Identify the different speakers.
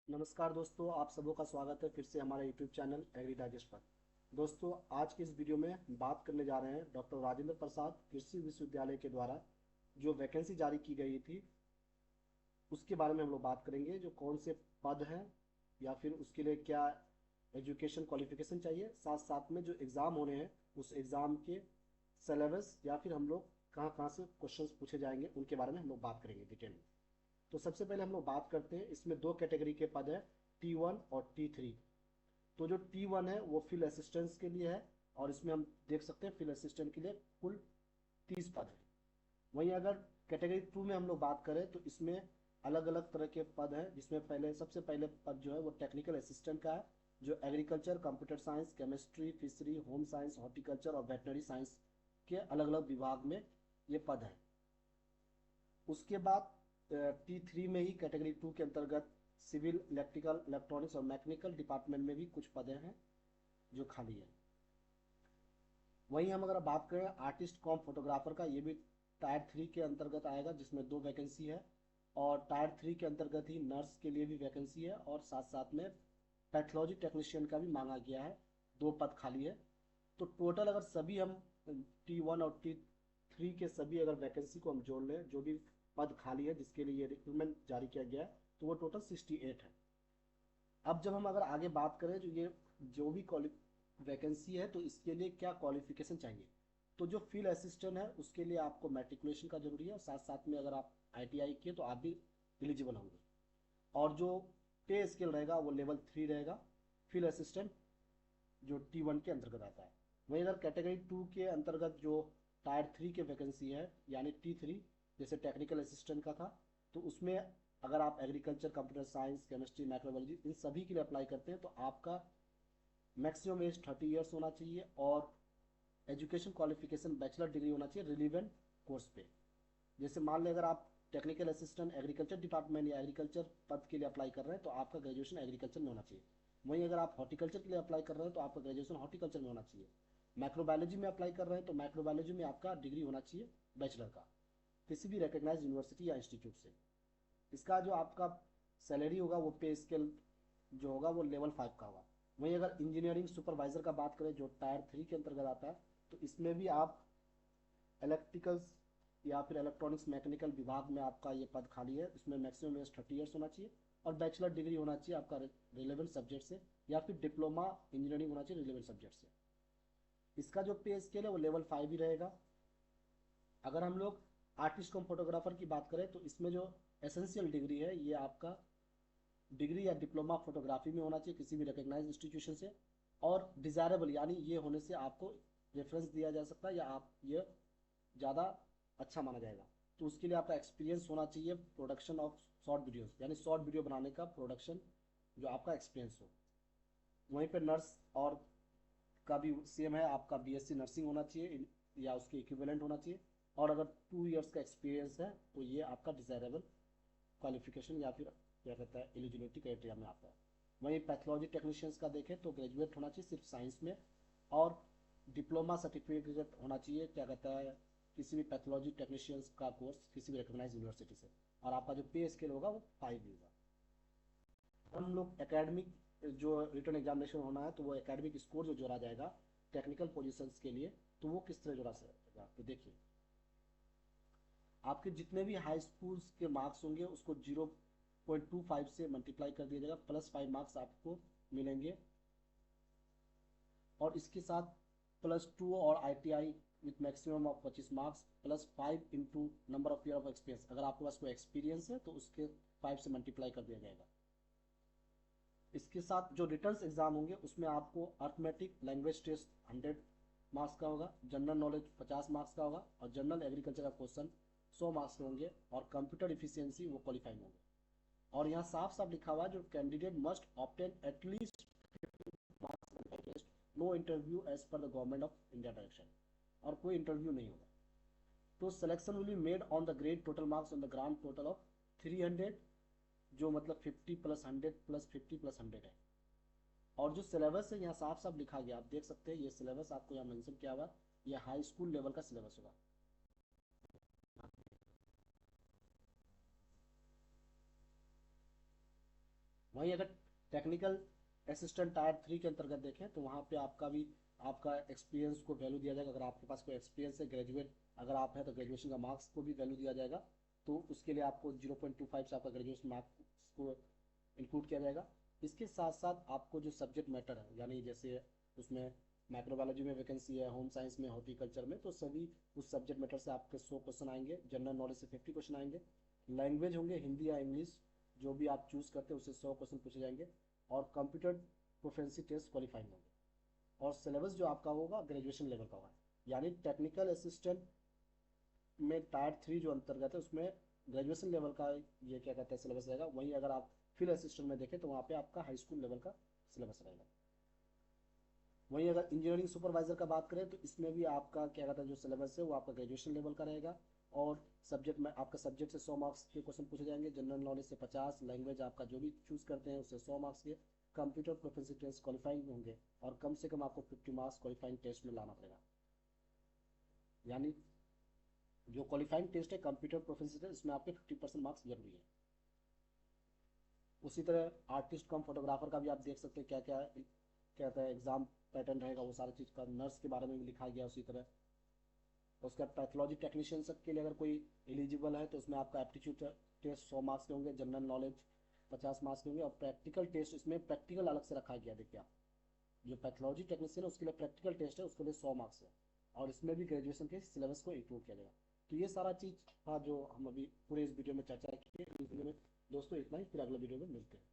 Speaker 1: नमस्कार दोस्तों, आप सबों का स्वागत है फिर से हमारे यूट्यूब चैनल एग्री डाइजेस्ट पर। दोस्तों, आज की इस वीडियो में बात करने जा रहे हैं डॉक्टर राजेंद्र प्रसाद कृषि विश्वविद्यालय के द्वारा जो वैकेंसी जारी की गई थी उसके बारे में हम लोग बात करेंगे। जो कौन से पद हैं या फिर उसके लिए क्या एजुकेशन क्वालिफिकेशन चाहिए, साथ साथ में जो एग्ज़ाम होने हैं उस एग्ज़ाम के सिलेबस या फिर हम लोग कहाँ कहाँ से क्वेश्चंस पूछे जाएंगे उनके बारे में हम लोग बात करेंगे डिटेल में। तो सबसे पहले हम लोग बात करते हैं, इसमें दो कैटेगरी के पद हैं, T1 और T3। तो जो T1 है वो फील्ड असिस्टेंट्स के लिए है और इसमें हम देख सकते हैं फील्ड असिस्टेंट के लिए कुल 30 पद हैं। वहीं अगर कैटेगरी 2 में हम लोग बात करें तो इसमें अलग अलग तरह के पद हैं, जिसमें पहले सबसे पहले पद जो है वो टेक्निकल असिस्टेंट का है, जो agriculture, computer science, chemistry, fishery, home science, horticulture और वेटनरी साइंस के अलग अलग विभाग में ये पद हैं। उसके बाद T3 में ही कैटेगरी 2 के अंतर्गत सिविल, इलेक्ट्रिकल, इलेक्ट्रॉनिक्स और मैकेनिकल डिपार्टमेंट में भी कुछ पदें हैं जो खाली है। वहीं हम अगर बात करें आर्टिस्ट कॉम फोटोग्राफर का, ये भी टायर 3 के अंतर्गत आएगा, जिसमें दो वैकेंसी है। और टायर 3 के अंतर्गत ही नर्स के लिए भी वैकेंसी है और साथ साथ में पैथोलॉजी टेक्नीशियन का भी मांगा गया है, दो पद खाली है। तो टोटल अगर सभी हम T1 और T3 के सभी अगर वैकेंसी को हम जोड़ लें, जो भी पद खाली है जिसके लिए ये रिक्रूटमेंट जारी किया गया है, तो वो टोटल 68 है। अब जब हम अगर आगे बात करें जो भी वैकेंसी है तो इसके लिए क्या क्वालिफिकेशन चाहिए, तो जो फील्ड असिस्टेंट है उसके लिए आपको मैट्रिकुलेशन का जरूरी है और साथ साथ में अगर आप ITI किए तो आप भी एलिजिबल होंगे। और जो पे स्केल रहेगा वो लेवल 3 रहेगा, फील्ड असिस्टेंट जो T1 के अंतर्गत आता है। वहीं अगर कैटेगरी 2 के अंतर्गत जो टायर 3 के वैकेंसी है यानी T3, जैसे टेक्निकल असिस्टेंट का था, तो उसमें अगर आप agriculture, computer science, chemistry, microbiology इन सभी के लिए अप्लाई करते हैं तो आपका मैक्सिमम एज 30 ईयर्स होना चाहिए और एजुकेशन क्वालिफिकेशन बैचलर डिग्री होना चाहिए रिलीवेंट कोर्स पे। जैसे मान लें अगर आप टेक्निकल असिस्टेंट एग्रीकल्चर डिपार्टमेंट या एग्रीकल्चर पद के लिए अप्लाई कर रहे हैं तो आपका ग्रेजुएशन एग्रीकल्चर में होना चाहिए। वहीं अगर आप हॉर्टिकल्चर के लिए अप्लाई कर रहे हैं तो आपका ग्रेजुएशन हॉर्टिकल्चर में होना चाहिए। माइक्रोबायोलॉजी में अप्लाई कर रहे हैं तो माइक्रोबायोलॉजी में आपका डिग्री होना चाहिए बैचलर का, किसी भी रिकग्नाइज यूनिवर्सिटी या इंस्टीट्यूट से। इसका जो आपका सैलरी होगा वो पे स्केल जो होगा वो लेवल 5 का होगा। वहीं अगर इंजीनियरिंग सुपरवाइजर का बात करें जो टायर 3 के अंतर्गत आता है, तो इसमें भी आप इलेक्ट्रिकल्स या फिर इलेक्ट्रॉनिक्स मैकेनिकल विभाग में आपका ये पद खाली है। इसमें मैक्सिमम एज 30 ईयर्स होना चाहिए और बैचलर डिग्री होना चाहिए आपका रिलेवेंट सब्जेक्ट से, या फिर डिप्लोमा इंजीनियरिंग होना चाहिए रिलेवेंट सब्जेक्ट से। इसका जो पे स्केल है वो लेवल 5 ही रहेगा। अगर हम लोग आर्टिस्ट कम फोटोग्राफर की बात करें तो इसमें जो एसेंशियल डिग्री है ये आपका डिग्री या डिप्लोमा फोटोग्राफी में होना चाहिए किसी भी रिकग्नाइज इंस्टीट्यूशन से, और डिज़ायरेबल यानी ये होने से आपको रेफरेंस दिया जा सकता है या आप ये ज़्यादा अच्छा माना जाएगा। तो उसके लिए आपका एक्सपीरियंस होना चाहिए प्रोडक्शन ऑफ शॉर्ट वीडियोस, यानी शॉर्ट वीडियो बनाने का प्रोडक्शन जो आपका एक्सपीरियंस हो। वहीं पे नर्स और का भी सेम है, आपका BSc नर्सिंग होना चाहिए या उसके इक्विवेलेंट होना चाहिए। और अगर 2 ईयर्स का एक्सपीरियंस है तो ये आपका डिज़ायरेबल क्वालिफिकेशन या फिर क्या कहता है एलिजिबिलिटी क्राइटेरिया में आता है। वहीं पैथोलॉजी टेक्नीशियंस का देखें तो ग्रेजुएट होना चाहिए सिर्फ साइंस में, और डिप्लोमा सर्टिफिकेट होना चाहिए क्या कहता है किसी भी पैथोलॉजी टेक्नीशियंस का कोर्स किसी भी रिकॉग्नाइज यूनिवर्सिटी से। और आपका जो पे स्केल होगा वो 5 होगा। हम लोग एकेडमिक जो रिटर्न एग्जामिनेशन होना है तो वो एकेडमिक स्कोर जो जोड़ा जाएगा टेक्निकल पोजीशंस के लिए, तो वो किस तरह जोड़ा जाएगा तो देखिए, आपके जितने भी हाई स्कूल्स के मार्क्स होंगे उसको 0.25 से मल्टीप्लाई कर दिया जाएगा, +5 मार्क्स आपको मिलेंगे। और इसके साथ +2 और ITI with maximum of 25 marks +5 into number of year of experience, अगर आपके पास कोई एक्सपीरियंस है तो उसके 5 से मल्टीप्लाई कर दिया जाएगा। इसके साथ जो रिटर्न्स एग्जाम होंगे उसमें आपको अर्थमेटिक लैंग्वेज टेस्ट 100 मार्क्स का होगा, जनरल नॉलेज 50 मार्क्स का होगा और जनरल एग्रीकल्चर का क्वेश्चन 100 मार्क्स के होंगे, और कंप्यूटर इफिशियंसी वो क्वालिफाइंग होंगे। और यहाँ साफ साफ लिखा हुआ है जो candidate must obtain at least test, no interview as per the government of India direction, और कोई इंटरव्यू नहीं होगा। तो selection will be made on the grade total marks on the grand total of 300, जो मतलब 50 +100 +50 +100 है। और जो सिलेबस है यहाँ साफ साफ लिखा गया, आप देख सकते हैं ये सिलेबस आपको यहाँ मेंशन किया हुआ, ये हाई स्कूल लेवल का सिलेबस होगा। वहीं अगर टेक्निकल असिस्टेंट टायर 3 के अंतर्गत देखें तो वहाँ पे आपका भी आपका एक्सपीरियंस को वैल्यू दिया जाएगा। अगर आपके पास कोई एक्सपीरियंस है, ग्रेजुएट अगर आप है तो ग्रेजुएशन का मार्क्स को भी वैल्यू दिया जाएगा। तो उसके लिए आपको 0.25 से आपका ग्रेजुएशन मार्क्स को इंक्लूड किया जाएगा। इसके साथ साथ आपको जो सब्जेक्ट मैटर है, यानी जैसे उसमें माइक्रोबायोलॉजी में वैकेंसी है, होम साइंस में, हॉर्टिकल्चर में, तो सभी उस सब्जेक्ट मैटर से आपके 100 क्वेश्चन आएंगे। जनरल नॉलेज से 50 क्वेश्चन आएंगे। लैंग्वेज होंगे हिंदी या इंग्लिश, जो भी आप चूज़ करते हैं उससे 100 क्वेश्चन पूछे जाएंगे। और कंप्यूटर प्रोफेंसी टेस्ट क्वालिफाइंग होंगे। और सिलेबस जो आपका होगा ग्रेजुएशन लेवल का होगा। यानी टेक्निकल असिस्टेंट में टायर 3 जो अंतर्गत है उसमें ग्रेजुएशन लेवल का ये क्या कहते हैं सिलेबस रहेगा। वहीं अगर आप फील्ड असिस्टेंट में देखें तो वहाँ पे आपका हाई स्कूल लेवल का सिलेबस रहेगा। वहीं अगर इंजीनियरिंग सुपरवाइजर का बात करें तो इसमें भी आपका क्या कहता है जो सिलेबस है वो आपका ग्रेजुएशन लेवल का रहेगा। और सब्जेक्ट में आपका सब्जेक्ट से 100 मार्क्स के क्वेश्चन पूछे जाएंगे। जनरल नॉलेज से 50, लैंग्वेज आपका जो भी चूज़ करते हैं उससे 100 मार्क्स के। कंप्यूटर प्रोफेंसी टेस्ट क्वालिफाइंग होंगे और कम से कम आपको 50 मार्क्स क्वालिफाइंग टेस्ट में लाना पड़ेगा। यानी जो क्वालिफाइंग टेस्ट है कंप्यूटर प्रोफेंसी टेस्ट, इसमें आपके 50% मार्क्स जरूरी है। उसी तरह आर्टिस्ट कम फोटोग्राफर का भी आप देख सकते हैं क्या क्या कहता है एग्जाम पैटर्न रहेगा वो सारी चीज़ का। नर्स के बारे में भी लिखा गया उसी तरह। उसका पैथोलॉजी टेक्नीशियन सब के लिए अगर कोई एलिजिबल है तो उसमें आपका एप्टीट्यूड टेस्ट 100 मार्क्स के होंगे। जनरल नॉलेज 50 मार्क्स के होंगे। और प्रैक्टिकल टेस्ट इसमें प्रैक्टिकल अलग से रखा गया। देखिए आप जो पैथोलॉजी टेक्नीशियन है उसके लिए प्रैक्टिकल टेस्ट है, उसके लिए 100 मार्क्स है। और इसमें भी ग्रेजुएशन के सिलेबस को इंक्लूड किया जाएगा। तो ये सारा चीज़ था जो हम अभी पूरे इस वीडियो में चर्चा की है। इस वीडियो में दोस्तों इतना ही, फिर अगले वीडियो में मिलते हैं।